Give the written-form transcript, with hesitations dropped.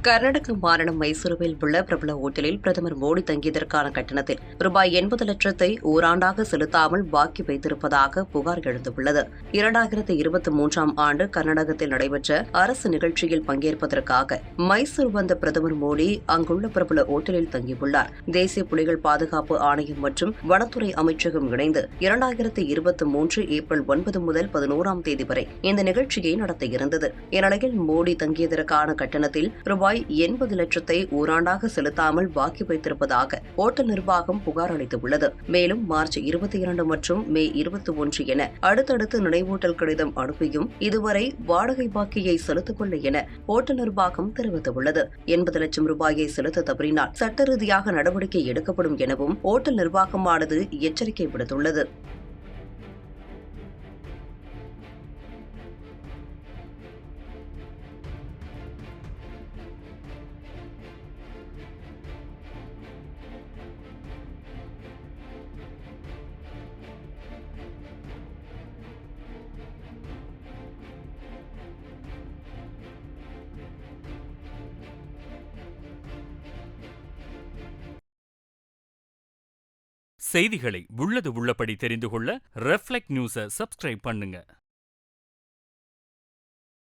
கர்நாடக மாநிலம் மைசூருவில் உள்ள பிரபல ஓட்டலில் பிரதமர் மோடி தங்கியதற்கான கட்டணத்தில் ரூபாய் 80 லட்சத்தை ஓராண்டாக செலுத்தாமல் பாக்கி வைத்திருப்பதாக புகார் எழுந்துள்ளது. 2023ஆம் ஆண்டு கர்நாடகத்தில் நடைபெற்ற அரசு நிகழ்ச்சியில் பங்கேற்பதற்காக மைசூர் வந்த பிரதமர் மோடி அங்குள்ள பிரபல ஓட்டலில் தங்கியுள்ளார். தேசிய புலிகள் பாதுகாப்பு ஆணையம் மற்றும் வனத்துறை அமைச்சகம் இணைந்து 2023 ஏப்ரல் 9 முதல் 11ஆம் தேதி வரை இந்த நிகழ்ச்சியை நடத்தியிருந்தது. இந்நிலையில் மோடி தங்கியதற்கான கட்டணத்தில் ரூபாய் 80 லட்சத்தை ஓராண்டாக செலுத்தாமல் பாக்கி வைத்திருப்பதாக ஓட்டல் நிர்வாகம் புகார் அளித்துள்ளது. மேலும் மார்ச் 22 மற்றும் மே 21 என அடுத்தடுத்து நினைவூட்டல் கடிதம் அனுப்பியும் இதுவரை வாடகை பாக்கியை செலுத்திக் கொள்ள என ஓட்டல் நிர்வாகம் தெரிவித்துள்ளது. 80 லட்சம் ரூபாயை செலுத்த தவறினால் சட்ட ரீதியாக நடவடிக்கை எடுக்கப்படும் எனவும் ஓட்டல் நிர்வாகமானது எச்சரிக்கை விடுத்துள்ளது. செய்திகளை உள்ளது உள்ளபடி தெரிந்து கொள்ள ரெஃப்ளெக்ட் நியூஸை சப்ஸ்கிரைப் பண்ணுங்க.